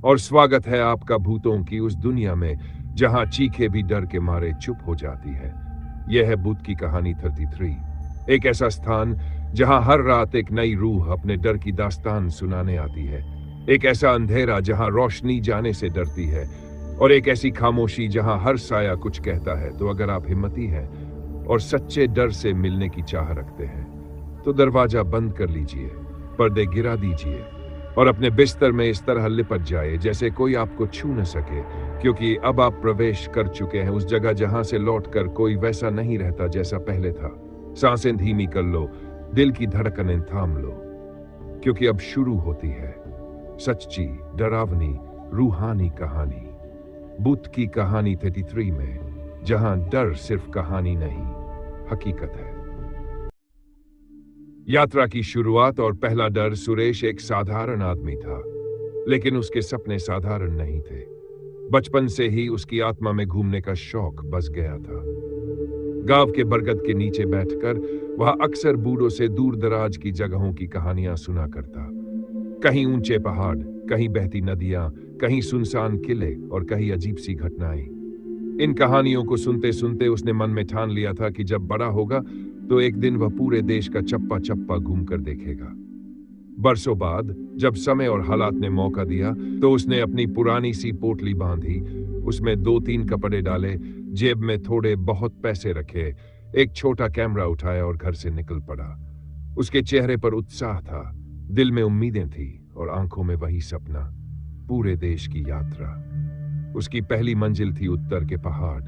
और स्वागत है आपका भूतों की उस दुनिया में जहां चीखें भी डर के मारे चुप हो जाती है। यह है भूत की कहानी 33, एक ऐसा स्थान जहां हर रात एक नई रूह अपने डर की दास्तान सुनाने आती है। एक ऐसा अंधेरा जहां रोशनी जाने से डरती है, और एक ऐसी खामोशी जहां हर साया कुछ कहता है। तो अगर आप हिम्मती हैं और सच्चे डर से मिलने की चाह रखते हैं, तो दरवाजा बंद कर लीजिए, पर्दे गिरा दीजिए और अपने बिस्तर में इस तरह लिपट जाए जैसे कोई आपको छू न सके, क्योंकि अब आप प्रवेश कर चुके हैं उस जगह जहां से लौटकर कोई वैसा नहीं रहता जैसा पहले था। सांसें धीमी कर लो, दिल की धड़कनें थाम लो, क्योंकि अब शुरू होती है सच्ची, डरावनी, रूहानी कहानी, भूत की कहानी 33 में, जहां डर सिर्फ कहानी नहीं, हकीकत है। यात्रा की शुरुआत और पहला डर। सुरेश एक साधारण आदमी था, लेकिन उसके सपने साधारण नहीं थे। बचपन से ही उसकी आत्मा में घूमने का शौक बस गया था। गांव के बरगद के नीचे बैठकर वह अक्सर बूढ़ों से दूर दराज की जगहों की कहानियां सुना करता। कहीं ऊंचे पहाड़, कहीं बहती नदियां, कहीं सुनसान किले और कहीं अजीब सी घटनाएं। इन कहानियों को सुनते सुनते उसने मन में ठान लिया था कि जब बड़ा होगा तो एक दिन वह पूरे देश का चप्पा चप्पा घूम कर देखेगा। बरसों बाद जब समय और हालात ने मौका दिया, तो उसने अपनी पुरानी सी पोटली बांधी, उसमें 2-3 कपड़े डाले, जेब में थोड़े बहुत पैसे रखे, एक छोटा कैमरा उठाया और घर से निकल पड़ा। उसके चेहरे पर उत्साह था, दिल में उम्मीदें थी और आंखों में वही सपना, पूरे देश की यात्रा। उसकी पहली मंजिल थी उत्तर के पहाड़।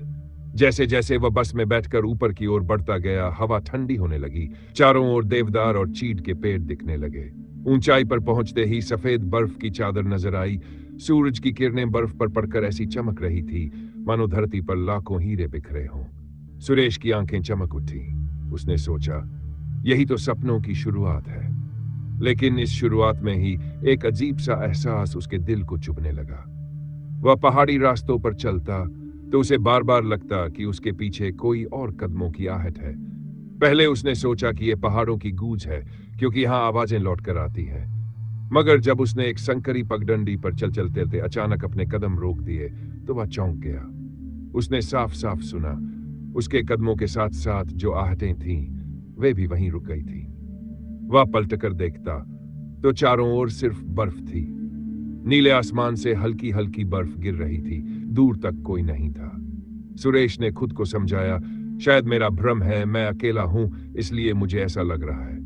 जैसे जैसे वह बस में बैठकर ऊपर की ओर बढ़ता गया, हवा ठंडी होने लगी, चारों ओर देवदार और चीड़ के पेड़ दिखने लगे। ऊंचाई पर पहुंचते ही सफेद बर्फ की चादर नजर आई। सूरज की किरणें बर्फ पर पड़कर ऐसी चमक रही थी मानो धरती पर लाखों हीरे बिखरे हों। सुरेश की आंखें चमक उठी। उसने सोचा, यही तो सपनों की शुरुआत है। लेकिन इस शुरुआत में ही एक अजीब सा एहसास उसके दिल को चुभने लगा। वह पहाड़ी रास्तों पर चलता तो उसे बार बार लगता कि उसके पीछे कोई और कदमों की आहट है। पहले उसने सोचा कि यह पहाड़ों की गूंज है, क्योंकि यहां आवाजें लौटकर आती हैं। मगर जब उसने एक संकरी पगडंडी पर चलते अचानक अपने कदम रोक दिए, तो वह चौंक गया। उसने साफ साफ सुना, उसके कदमों के साथ साथ जो आहटें थीं, वे भी वहीं रुक गई थीं। वह पलटकर देखता तो चारों ओर सिर्फ बर्फ थी। नीले आसमान से हल्की हल्की बर्फ गिर रही थी, दूर तक कोई नहीं था। सुरेश ने खुद को समझाया, शायद मेरा भ्रम है, मैं अकेला हूं, इसलिए मुझे ऐसा लग रहा है।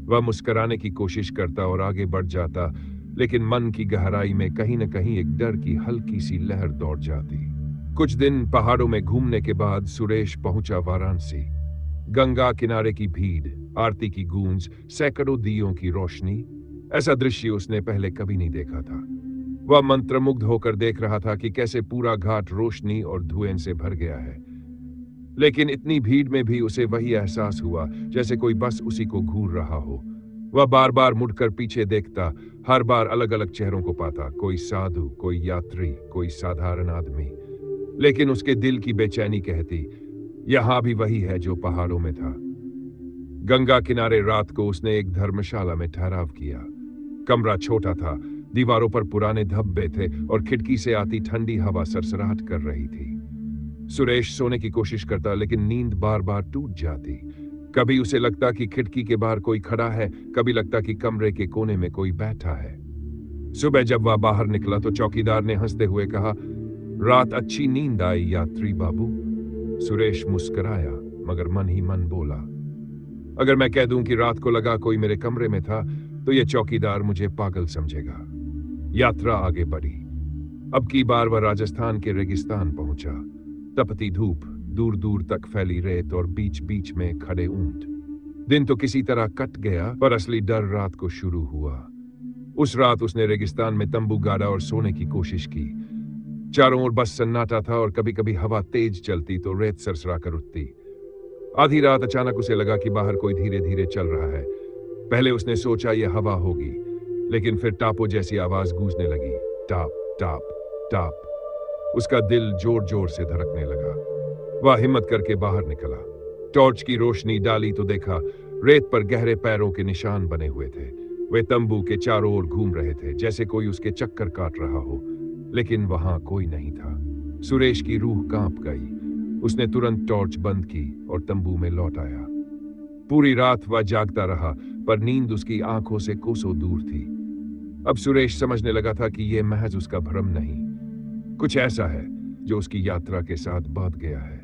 वह मुस्कुराने की कोशिश करता और आगे बढ़ जाता, लेकिन मन की गहराई में कहीं न कहीं एक डर की हल्की सी लहर दौड़ जाती। कुछ दिन पहाड़ों में घूमने के बाद सुरेश पहुंचा वाराणसी। गंगा किनारे की भीड़, आरती की गूंज, सैकड़ों दियों की रोशनी, ऐसा दृश्य उसने पहले कभी नहीं देखा था। वह मंत्रमुग्ध होकर देख रहा था कि कैसे पूरा घाट रोशनी और धुएं से भर गया है। लेकिन इतनी भीड़ में भी उसे वही एहसास हुआ जैसे कोई बस उसी को घूर रहा हो। वह बार बार मुड़कर पीछे देखता, हर बार अलग अलग चेहरों को पाता, कोई साधु, कोई यात्री, कोई साधारण आदमी। लेकिन उसके दिल की बेचैनी कहती, यहां भी वही है जो पहाड़ों में था। गंगा किनारे रात को उसने एक धर्मशाला में ठहराव किया। कमरा छोटा था, दीवारों पर पुराने धब्बे थे और खिड़की से आती ठंडी हवा सरसराहट कर रही थी। सुरेश सोने की कोशिश करता, लेकिन नींद बार बार टूट जाती। कभी उसे लगता कि खिड़की के बाहर कोई खड़ा है, कभी लगता कि कमरे के कोने में कोई बैठा है। सुबह जब वह बाहर निकला तो चौकीदार ने हंसते हुए कहा, रात अच्छी नींद आई यात्री बाबू। सुरेश मुस्कुराया, मगर मन ही मन बोला, अगर मैं कह दूं कि रात को लगा कोई मेरे कमरे में था, तो यह चौकीदार मुझे पागल समझेगा। यात्रा आगे बढ़ी। अब की बार वह राजस्थान के रेगिस्तान पहुंचा। तपती धूप, दूर दूर तक फैली रेत और बीच बीच में खड़े ऊंट। दिन तो किसी तरह कट गया, पर असली डर रात को शुरू हुआ। उस रात उसने रेगिस्तान में तंबू गाड़ा और सोने की कोशिश की। चारों ओर बस सन्नाटा था और कभी कभी हवा तेज चलती तो रेत सरसरा कर उठती। आधी रात अचानक उसे लगा कि बाहर कोई धीरे धीरे चल रहा है। पहले उसने सोचा यह हवा होगी, लेकिन फिर टापो जैसी आवाज गूंजने लगी, टाप टाप टाप। उसका दिल जोर जोर से धड़कने लगा। वह हिम्मत करके बाहर निकला। टॉर्च की रोशनी डाली तो देखा रेत पर गहरे पैरों के निशान बने हुए थे। वे तंबू के चारों ओर घूम रहे थे, जैसे कोई उसके चक्कर काट रहा हो। लेकिन वहां कोई नहीं था। सुरेश की रूह कांप गई। उसने तुरंत टॉर्च बंद की और तंबू में लौट आया। पूरी रात वह जागता रहा, पर नींद उसकी आंखों से कोसों दूर थी। अब सुरेश समझने लगा था कि यह महज उसका भ्रम नहीं, कुछ ऐसा है जो उसकी यात्रा के साथ बांध गया है।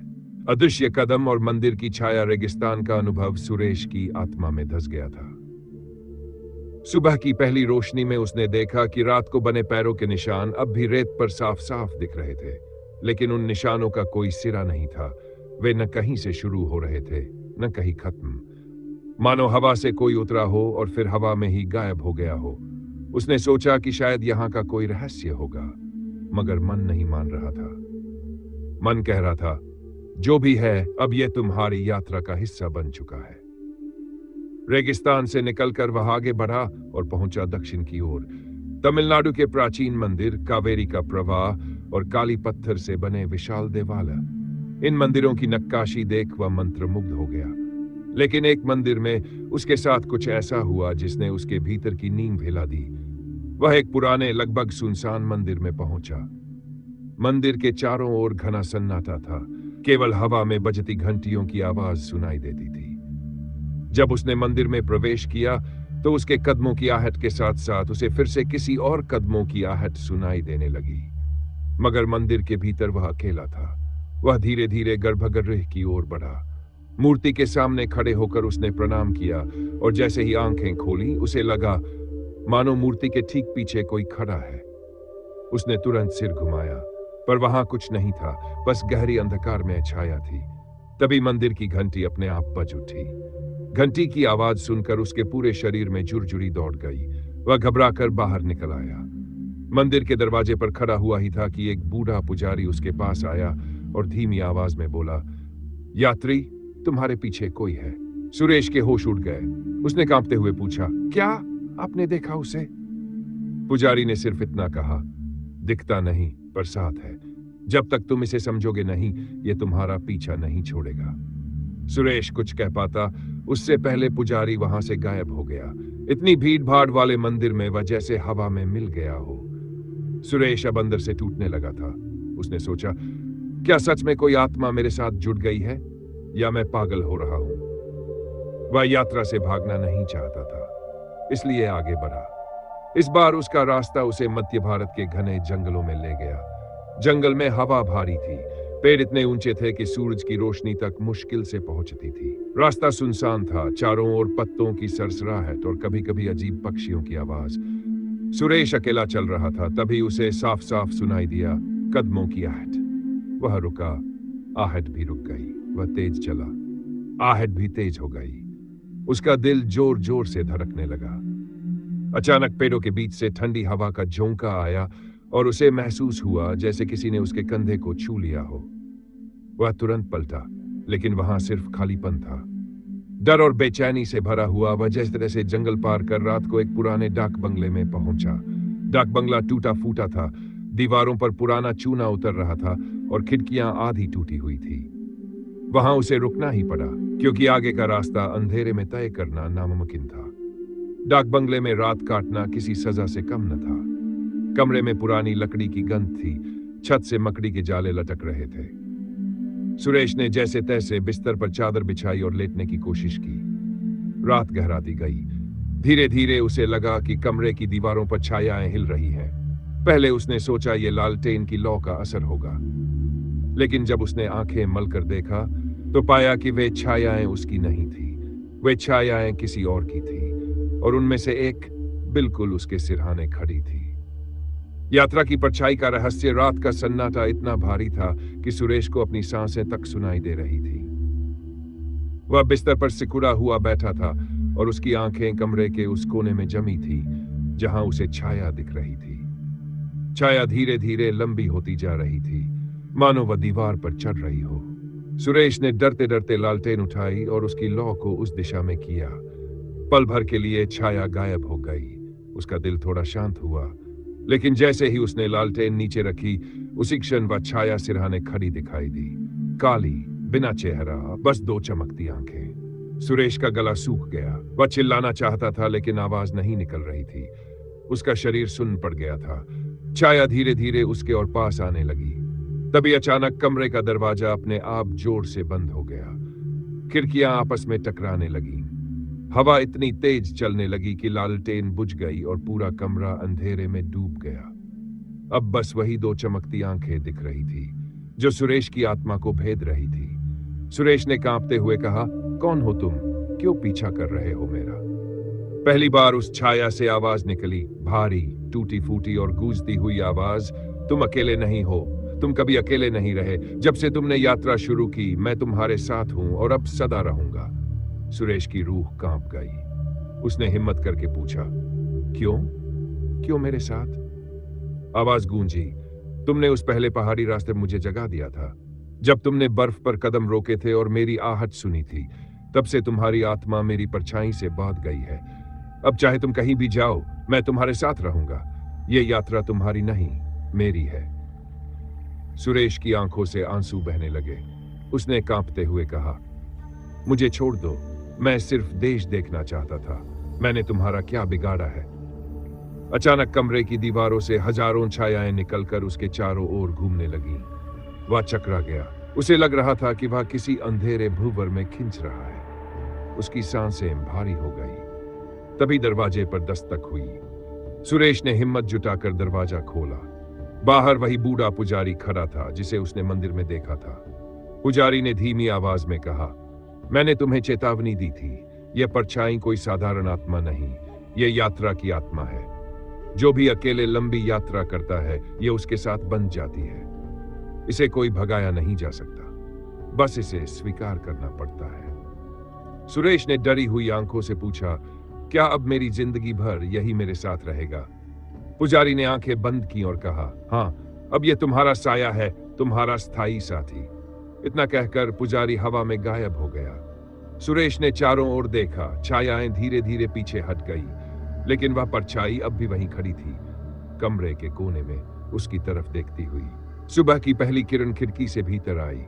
अदृश्य कदम और मंदिर की छाया, रेगिस्तान का अनुभव सुरेश की आत्मा में धस गया था। सुबह की पहली रोशनी में उसने देखा कि रात को बने पैरों के निशान अब भी रेत पर साफ साफ दिख रहे थे, लेकिन उन निशानों का कोई सिरा नहीं था। वे न कहीं से शुरू हो रहे थे, न कहीं खत्म, मानो हवा से कोई उतरा हो और फिर हवा में ही गायब हो गया हो। उसने सोचा कि शायद यहां का कोई रहस्य होगा, मगर मन नहीं मान रहा था। मन कह रहा था, जो भी है, अब यह तुम्हारी यात्रा का हिस्सा बन चुका है। रेगिस्तान से निकलकर वह आगे बढ़ा और पहुंचा दक्षिण की ओर। तमिलनाडु के प्राचीन मंदिर, कावेरी का प्रवाह और काली पत्थर से बने विशाल देवालय, इन मंदिरों की नक्काशी देख वह मंत्रमुग्ध हो गया। लेकिन एक मंदिर में उसके साथ कुछ ऐसा हुआ जिसने उसके भीतर की नींव हिला दी। वह एक पुराने, लगभग सुनसान मंदिर में पहुंचा। मंदिर के चारों ओर घना सन्नाटा था, केवल हवा में बजती घंटियों की आवाज सुनाई देती थी। जब उसने मंदिर में प्रवेश किया तो उसके कदमों की आहट के साथ साथ उसे फिर से किसी और कदमों की आहट सुनाई देने लगी। मगर मंदिर के भीतर वह अकेला था। वह धीरे धीरे गर्भगृह की ओर बढ़ा। मूर्ति के सामने खड़े होकर उसने प्रणाम किया और जैसे ही आंखें खोली उसे लगा मानो मूर्ति के ठीक पीछे कोई खड़ा है। उसने तुरंत सिर घुमाया, पर वहां कुछ नहीं था, बस गहरी अंधकार में छाया थी। तभी मंदिर की घंटी अपने आप बज उठी। घंटी की आवाज सुनकर उसके पूरे शरीर में जुरजुरी दौड़ गई। वह घबराकर बाहर निकल आया। मंदिर के दरवाजे पर खड़ा हुआ ही था कि एक बूढ़ा पुजारी उसके पास आया और धीमी आवाज में बोला, यात्री, तुम्हारे पीछे कोई है। सुरेश के होश उड़ गए। उसने कांपते हुए पूछा, क्या आपने देखा उसे? पुजारी ने सिर्फ इतना कहा, दिखता नहीं पर साथ है। जब तक तुम इसे समझोगे नहीं, यह तुम्हारा पीछा नहीं छोड़ेगा। सुरेश कुछ कह पाता उससे पहले पुजारी वहां से गायब हो गया। इतनी भीड़ भाड़ वाले मंदिर में वह जैसे हवा में मिल गया हो। सुरेश अब अंदर से टूटने लगा था। उसने सोचा, क्या सच में कोई आत्मा मेरे साथ जुड़ गई है या मैं पागल हो रहा हूं? वह यात्रा से भागना नहीं चाहता था, इसलिए आगे बढ़ा। इस बार उसका रास्ता उसे मध्य भारत के घने जंगलों में ले गया। जंगल में हवा भारी थी, पेड़ इतने ऊंचे थे कि सूरज की रोशनी तक मुश्किल से पहुंचती थी। रास्ता सुनसान था, चारों ओर पत्तों की सरसराहट और कभी-कभी अजीब पक्षियों की आवाज। सुरेश अकेला चल रहा था, तभी उसे साफ साफ सुनाई दिया कदमों की आहट। वह रुका, आहट भी रुक गई। वह तेज चला, आहट भी तेज हो गई। उसका दिल जोर जोर से धड़कने लगा। अचानक पेड़ों के बीच से ठंडी हवा का झोंका आया और उसे महसूस हुआ जैसे किसी ने उसके कंधे को छू लिया हो। वह तुरंत पलटा, लेकिन वहां सिर्फ खालीपन था। डर और बेचैनी से भरा हुआ वह जिस तरह से जंगल पार कर रात को एक पुराने डाक बंगले में पहुंचा। डाक बंगला टूटा फूटा था, दीवारों पर पुराना चूना उतर रहा था और खिड़कियां आधी टूटी हुई थी। वहां उसे रुकना ही पड़ा, क्योंकि आगे का रास्ता अंधेरे में तय करना नामुमकिन था। डाक बंगले में रात काटना किसी सजा से कम न था। कमरे में पुरानी लकड़ी की गंध थी, छत से मकड़ी के जाले लटक रहे थे। सुरेश ने जैसे तैसे बिस्तर पर चादर बिछाई और लेटने की कोशिश की। रात गहराती गई। धीरे धीरे उसे लगा कि कमरे की दीवारों पर छायाएं हिल रही हैं। पहले उसने सोचा ये लालटेन की लौ का असर होगा, लेकिन जब उसने आंखें मलकर देखा तो पाया कि वे छायाएं उसकी नहीं थी। वे छायाएं किसी और की थी और उनमें से एक बिल्कुल उसके सिरहाने खड़ी थी। यात्रा की परछाई का रहस्य, रात का सन्नाटा इतना भारी था कि सुरेश को अपनी सांसें तक सुनाई दे रही थी। वह बिस्तर पर सिकुड़ा हुआ बैठा था और उसकी आंखें कमरे के उस कोने में जमी थी जहां उसे छाया दिख रही थी। छाया धीरे धीरे लंबी होती जा रही थी, मानो वह दीवार पर चढ़ रही हो। सुरेश ने डरते डरते लालटेन उठाई और उसकी लौ को उस दिशा में किया। पल भर के लिए छाया गायब हो गई। उसका दिल थोड़ा शांत हुआ, लेकिन जैसे ही उसने लालटेन नीचे रखी, उसी क्षण वह छाया सिरहाने खड़ी दिखाई दी। काली, बिना चेहरा, बस दो चमकती आंखें। सुरेश का गला सूख गया। वह चिल्लाना चाहता था, लेकिन आवाज नहीं निकल रही थी। उसका शरीर सुन्न पड़ गया था। छाया धीरे धीरे उसके और पास आने लगी। तभी अचानक कमरे का दरवाजा अपने आप जोर से बंद हो गया। खिड़कियां आपस में टकराने लगी। हवा इतनी तेज चलने लगी कि लालटेन बुझ गई और पूरा कमरा अंधेरे में डूब गया। अब बस वही दो चमकती आंखें दिख रही थी जो सुरेश की आत्मा को भेद रही थी। सुरेश ने कांपते हुए कहा, कौन हो तुम? क्यों पीछा कर रहे हो मेरा? पहली बार उस छाया से आवाज निकली, भारी, टूटी फूटी और गूंजती हुई आवाज। तुम अकेले नहीं हो, तुम कभी अकेले नहीं रहे। जब से तुमने यात्रा शुरू की मैं तुम्हारे साथ हूं और अब सदा रहूंगा। सुरेश की रूह कांप गई। उसने हिम्मत करके पूछा, क्यों? क्यों मेरे साथ? आवाज गूंजी, तुमने उस पहले पहाड़ी रास्ते मुझे जगा दिया था। जब तुमने बर्फ पर कदम रोके थे और मेरी आहट सुनी थी, तब से तुम्हारी आत्मा मेरी परछाई से बांध गई है। अब चाहे तुम कहीं भी जाओ, मैं तुम्हारे साथ रहूंगा। ये यात्रा तुम्हारी नहीं, मेरी है। सुरेश की आंखों से आंसू बहने लगे। उसने कांपते हुए कहा, मुझे छोड़ दो, मैं सिर्फ देश देखना चाहता था। मैंने तुम्हारा क्या बिगाड़ा है? अचानक कमरे की दीवारों से हजारों छायाएं निकलकर उसके चारों ओर घूमने लगी। वह चकरा गया। उसे लग रहा था कि वह किसी अंधेरे भूवर में खिंच रहा है। उसकी सांसें भारी हो गई। तभी दरवाजे पर दस्तक हुई। सुरेश ने हिम्मत जुटाकर दरवाजा खोला। बाहर वही बूढ़ा पुजारी खड़ा था जिसे उसने मंदिर में देखा था। पुजारी ने धीमी आवाज में कहा, मैंने तुम्हें चेतावनी दी थी। यह परछाई कोई साधारण आत्मा नहीं, यह यात्रा की आत्मा है। जो भी अकेले लंबी यात्रा करता है, यह उसके साथ बंध जाती है। इसे कोई भगाया नहीं जा सकता, बस इसे स्वीकार करना पड़ता है। सुरेश ने डरी हुई आंखों से पूछा, क्या अब मेरी जिंदगी भर यही मेरे साथ रहेगा? पुजारी ने आंखें बंद की और कहा, हाँ, अब यह तुम्हारा साया है, तुम्हारा स्थायी साथी। इतना कहकर पुजारी हवा में गायब हो गया। सुरेश ने चारों ओर देखा। छायाएं धीरे धीरे पीछे हट गई, लेकिन वह परछाई अब भी वहीं खड़ी थी, कमरे के कोने में उसकी तरफ देखती हुई। सुबह की पहली किरण खिड़की से भीतर आई।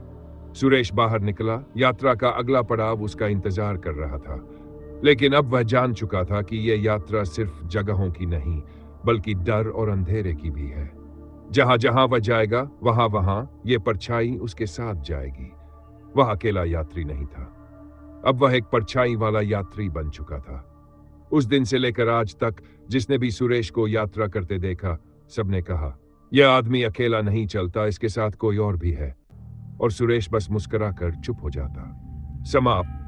सुरेश बाहर निकला। यात्रा का अगला पड़ाव उसका इंतजार कर रहा था, लेकिन अब वह जान चुका था कि यह यात्रा सिर्फ जगहों की नहीं, बल्कि डर और अंधेरे की भी है। जहां जहां वह जाएगा, वहां वहां यह परछाई उसके साथ जाएगी। वह अकेला यात्री नहीं था, अब वह एक परछाई वाला यात्री बन चुका था। उस दिन से लेकर आज तक जिसने भी सुरेश को यात्रा करते देखा, सबने कहा, यह आदमी अकेला नहीं चलता, इसके साथ कोई और भी है। और सुरेश बस मुस्कुराकर चुप हो जाता। समाप्त।